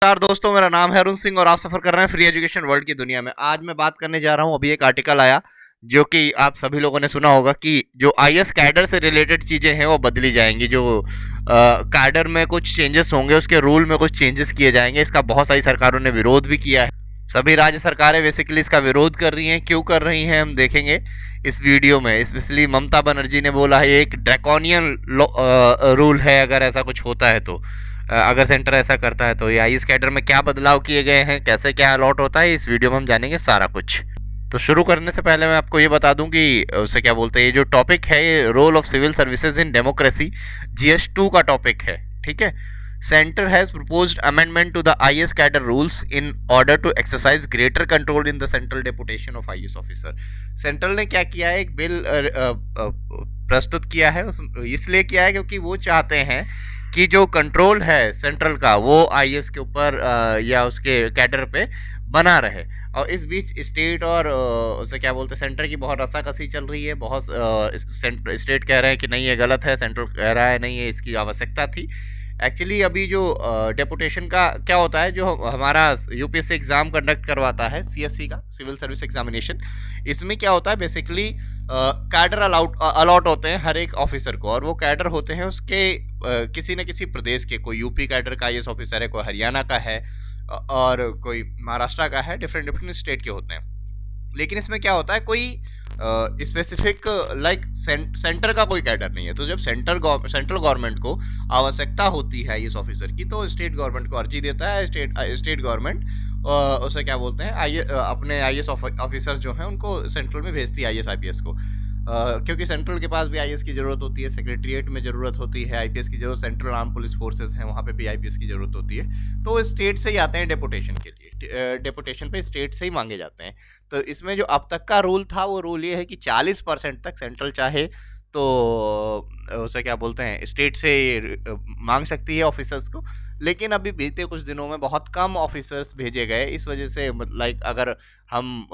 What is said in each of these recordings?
नमस्कार दोस्तों, मेरा नाम है अरुण सिंह और आप सफर कर रहे हैं फ्री एजुकेशन वर्ल्ड की दुनिया में। आज मैं बात करने जा रहा हूं, अभी एक आर्टिकल आया जो कि आप सभी लोगों ने सुना होगा कि जो आईएएस कैडर से रिलेटेड चीजें हैं वो बदली जाएंगी। जो कैडर में कुछ चेंजेस होंगे, उसके रूल में कुछ चेंजेस किए जाएंगे। इसका बहुत सारी सरकारों ने विरोध भी किया है। सभी राज्य सरकारें बेसिकली इसका विरोध कर रही हैं। क्यों कर रही हैं हम देखेंगे इस वीडियो में। स्पेशली ममता बनर्जी ने बोला है ये एक ड्रैकोनियन रूल है अगर ऐसा कुछ होता है तो। अगर सेंटर ऐसा करता है तो ये आईएएस कैडर में क्या बदलाव किए गए हैं, कैसे क्या अलॉट होता है, इस वीडियो में हम जानेंगे सारा कुछ। तो शुरू करने से पहले मैं आपको ये बता दूं कि उसे क्या बोलते हैं, ये जो टॉपिक है ये role of civil services in democracy GS2 का टॉपिक है। ठीक है। Centre has proposed amendment to the IAS cadre rules in order to exercise greater control in the central deputation of IAS officer. Central ने क्या किया है, एक bill प्रस्तुत किया है। इसलिए किया है क्योंकि वो चाहते हैं कि जो कंट्रोल है सेंट्रल का वो आईएएस के ऊपर या उसके कैडर पे बना रहे। और इस बीच स्टेट और उसे क्या बोलते हैं, सेंटर की बहुत रस्साकसी चल रही है। बहुत स्टेट कह रहे हैं कि नहीं ये गलत है, सेंट्रल कह रहा है नहीं ये इसकी आवश्यकता थी। एक्चुअली अभी जो डेपुटेशन का क्या होता है, जो हमारा यूपीएससी एग्जाम कंडक्ट करवाता है, सीएससी का सिविल सर्विस एग्जामिनेशन, इसमें क्या होता है बेसिकली कैडर अलॉट होते हैं हर एक ऑफिसर को। और वो कैडर होते हैं उसके किसी न किसी प्रदेश के। कोई यूपी कैडर का आईएएस ऑफिसर है, कोई हरियाणा का है और कोई महाराष्ट्र का है। डिफरेंट डिफरेंट स्टेट के होते हैं। लेकिन इसमें क्या होता है, कोई स्पेसिफिक लाइक सेंटर का कोई कैडर नहीं है। तो जब सेंट्रल गवर्नमेंट को आवश्यकता होती है इस ऑफिसर की, तो स्टेट गवर्नमेंट को अर्जी देता है। स्टेट गवर्नमेंट उसे क्या बोलते हैं, अपने आईएएस ऑफिसर जो हैं उनको सेंट्रल में भेजती है, आईएएस आईपीएस को। क्योंकि सेंट्रल के पास भी आईएएस की ज़रूरत होती है, सेक्रेटरीट में ज़रूरत होती है आईपीएस की ज़रूरत, सेंट्रल आर्म पुलिस फोर्सेस हैं वहाँ पे भी आईपीएस की ज़रूरत होती है। तो स्टेट से ही आते हैं डेपुटेशन के लिए। डेपुटेशन पे स्टेट से ही मांगे जाते हैं। तो इसमें जो अब तक का रूल था वो रूल ये है कि 40% तक सेंट्रल चाहे तो उसे क्या बोलते हैं स्टेट से मांग सकती है ऑफिसर्स को। लेकिन अभी बीते कुछ दिनों में बहुत कम ऑफिसर्स भेजे गए। इस वजह से लाइक अगर हम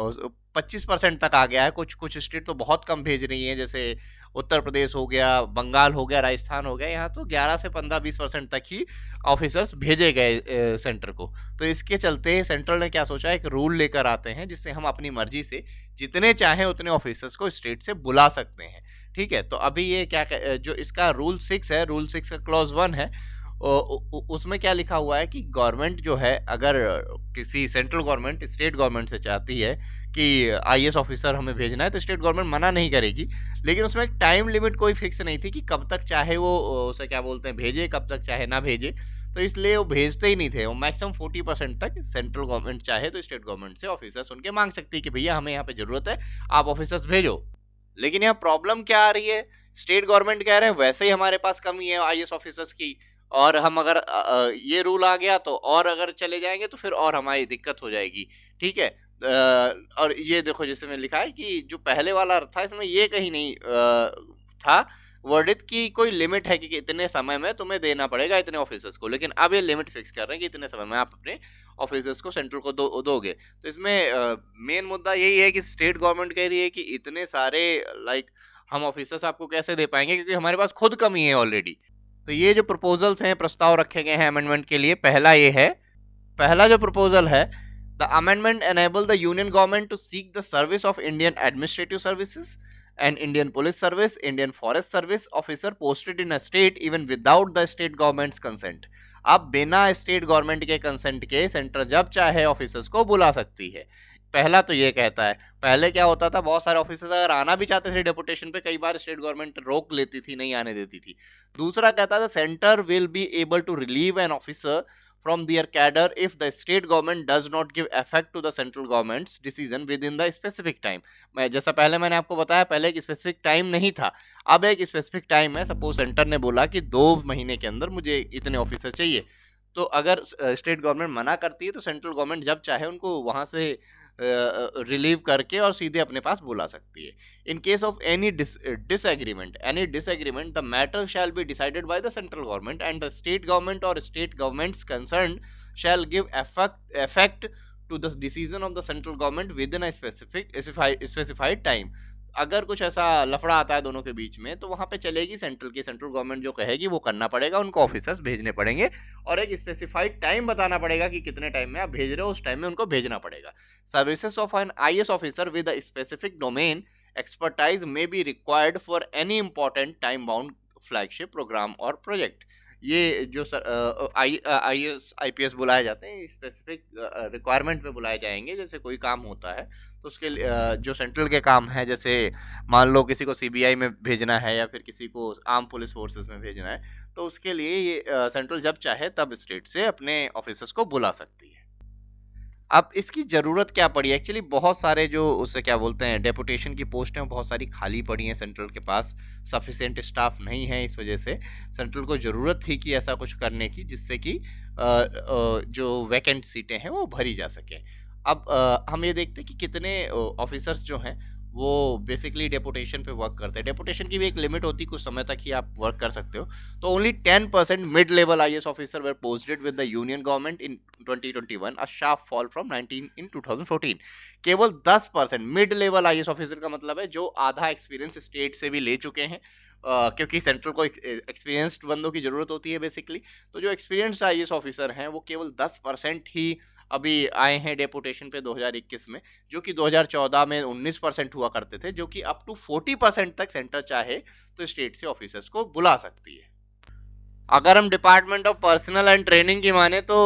25% तक आ गया है। कुछ कुछ स्टेट तो बहुत कम भेज रही हैं, जैसे उत्तर प्रदेश हो गया, बंगाल हो गया, राजस्थान हो गया। यहाँ तो 11 से 15-20% तक ही ऑफिसर्स भेजे गए सेंटर को। तो इसके चलते सेंट्रल ने क्या सोचा, एक रूल लेकर आते हैं जिससे हम अपनी मर्जी से जितने चाहें उतने ऑफिसर्स को स्टेट से बुला सकते हैं। ठीक है। तो अभी ये क्या जो इसका रूल 6 है, रूल 6 का क्लॉज 1 है, उसमें क्या लिखा हुआ है कि गवर्नमेंट जो है, अगर किसी सेंट्रल गवर्नमेंट स्टेट गवर्नमेंट से चाहती है कि आईएएस ऑफिसर हमें भेजना है, तो स्टेट गवर्नमेंट मना नहीं करेगी। लेकिन उसमें एक टाइम लिमिट कोई फिक्स नहीं थी कि कब तक चाहे वो उसे क्या बोलते हैं भेजे, कब तक चाहे ना भेजे। तो इसलिए वो भेजते ही नहीं थे। वो मैक्सिमम 40% तक सेंट्रल गवर्नमेंट चाहे तो स्टेट गवर्नमेंट से ऑफिसर्स उनके मांग सकती है कि भैया हमें यहाँ पे जरूरत है, आप ऑफिसर्स भेजो। लेकिन यहाँ प्रॉब्लम क्या आ रही है, स्टेट गवर्नमेंट कह रहे हैं वैसे ही हमारे पास कमी है आईएएस ऑफिसर्स की, और हम अगर ये रूल आ गया तो और अगर चले जाएंगे तो फिर और हमारी दिक्कत हो जाएगी। ठीक है। और ये देखो जैसे में लिखा है कि जो पहले वाला था इसमें ये कहीं नहीं था वर्डित की कोई लिमिट है कि इतने समय में तुम्हें देना पड़ेगा इतने ऑफिसर्स को। लेकिन अब ये लिमिट फिक्स कर रहे हैं कि इतने समय में आप अपने ऑफिसर्स को सेंट्रल को दोगे। तो इसमें मेन मुद्दा यही है कि स्टेट गवर्नमेंट कह रही है कि इतने सारे लाइक हम ऑफिसर्स आपको कैसे दे पाएंगे, क्योंकि हमारे पास खुद कमी है ऑलरेडी। तो ये जो प्रपोजल्स हैं, प्रस्ताव रखे गए हैं अमेंडमेंट के लिए, पहला ये है, पहला जो प्रपोजल है, the amendment enable the union government to seek the service of Indian administrative services and Indian police service, Indian forest service officer posted in a state even without the state governments consent. अब बिना state government के consent के centre जब चाहे officers को बुला सकती है। पहला तो ये कहता है। पहले क्या होता था, बहुत सारे ऑफिसर्स अगर आना भी चाहते थे डेपुटेशन पे, कई बार स्टेट गवर्नमेंट रोक लेती थी, नहीं आने देती थी। दूसरा कहता था centre will be able to relieve an officer from their cadre if the state government does not give effect to the central government's decision within the specific time। मैं जैसा पहले मैंने आपको बताया, पहले एक स्पेसिफिक टाइम नहीं था, अब एक स्पेसिफिक टाइम है। सपोज सेंटर ने बोला कि 2 महीने के अंदर मुझे इतने ऑफिसर चाहिए, तो अगर स्टेट गवर्नमेंट मना करती है तो सेंट्रल गवर्नमेंट जब चाहे उनको वहाँ से रिलीव करके और सीधे अपने पास बुला सकती है। In case of any disagreement the matter shall be decided by the central government and the state government और state governments concerned shall give effect to the decision of the central government within a specified time। अगर कुछ ऐसा लफड़ा आता है दोनों के बीच में तो वहां पे चलेगी सेंट्रल गवर्नमेंट जो कहेगी वो करना पड़ेगा, उनको ऑफिसर्स भेजने पड़ेंगे और एक स्पेसिफाइड टाइम बताना पड़ेगा कि कितने टाइम में आप भेज रहे हो, उस टाइम में उनको भेजना पड़ेगा। Services of an IAS officer with a specific domain expertise may be required for any important time bound flagship programme और प्रोजेक्ट। ये जो आईएएस आईपीएस बुलाए जाते हैं स्पेसिफिक रिक्वायरमेंट पे बुलाए जाएंगे, जैसे कोई काम होता है तो उसके जो सेंट्रल के काम है, जैसे मान लो किसी को सीबीआई में भेजना है या फिर किसी को आर्म पुलिस फोर्सेस में भेजना है, तो उसके लिए ये सेंट्रल जब चाहे तब स्टेट से अपने ऑफिसर्स को बुला सकती है। अब इसकी ज़रूरत क्या पड़ी? एक्चुअली बहुत सारे जो उसे क्या बोलते हैं डेपुटेशन की पोस्ट हैं बहुत सारी खाली पड़ी हैं, सेंट्रल के पास सफिशिएंट स्टाफ नहीं है। इस वजह से सेंट्रल को ज़रूरत थी कि ऐसा कुछ करने की जिससे कि जो वैकेंट सीटें हैं वो भरी जा सकें। अब हम ये देखते हैं कि कितने ऑफिसर्स जो हैं वो बेसिकली डेपुटेशन पे वर्क करते हैं। डेपुटेशन की भी एक लिमिट होती है, कुछ समय तक ही आप वर्क कर सकते हो। तो only 10% mid level IAS officer were posted with the union government in 2021, a sharp fall from 19 इन 2014। केवल 10% मिड लेवल आईएएस ऑफिसर का मतलब है जो आधा एक्सपीरियंस स्टेट से भी ले चुके हैं, क्योंकि सेंट्रल को एक्सपीरियंस्ड बंदों की ज़रूरत होती है बेसिकली। तो जो एक्सपीरियंस्ड आईएएस ऑफिसर हैं वो केवल 10% ही अभी आए हैं डेपुटेशन पे 2021 में, जो कि 2014 में 19% हुआ करते थे, जो कि अप टू 40% तक सेंटर चाहे तो स्टेट से ऑफिसर्स को बुला सकती है। अगर हम department of personal and training की माने तो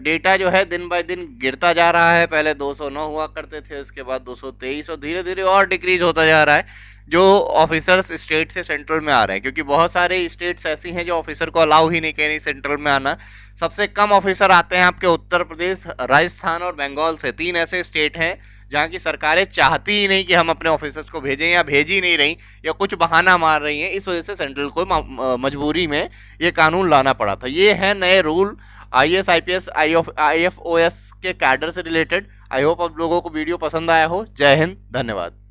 डेटा जो है दिन बाय दिन गिरता जा रहा है। पहले 209 हुआ करते थे, उसके बाद 223 और धीरे धीरे और डिक्रीज होता जा रहा है जो ऑफिसर्स स्टेट से सेंट्रल में आ रहे हैं, क्योंकि बहुत सारे स्टेट्स ऐसी हैं जो ऑफिसर को अलाउ ही नहीं करें सेंट्रल में आना। सबसे कम ऑफिसर आते हैं आपके उत्तर प्रदेश, राजस्थान और बंगाल से। 3 ऐसे स्टेट हैं जहाँ की सरकारें चाहती ही नहीं कि हम अपने ऑफिसर्स को भेजें या भेज ही नहीं रही या कुछ बहाना मार रही हैं। इस वजह से सेंट्रल को मजबूरी में ये कानून लाना पड़ा था। ये है नए रूल आईएएस आईपीएस आईएफओएस के कैडर से रिलेटेड। आई होप आप लोगों को वीडियो पसंद आया हो। जय हिंद, धन्यवाद।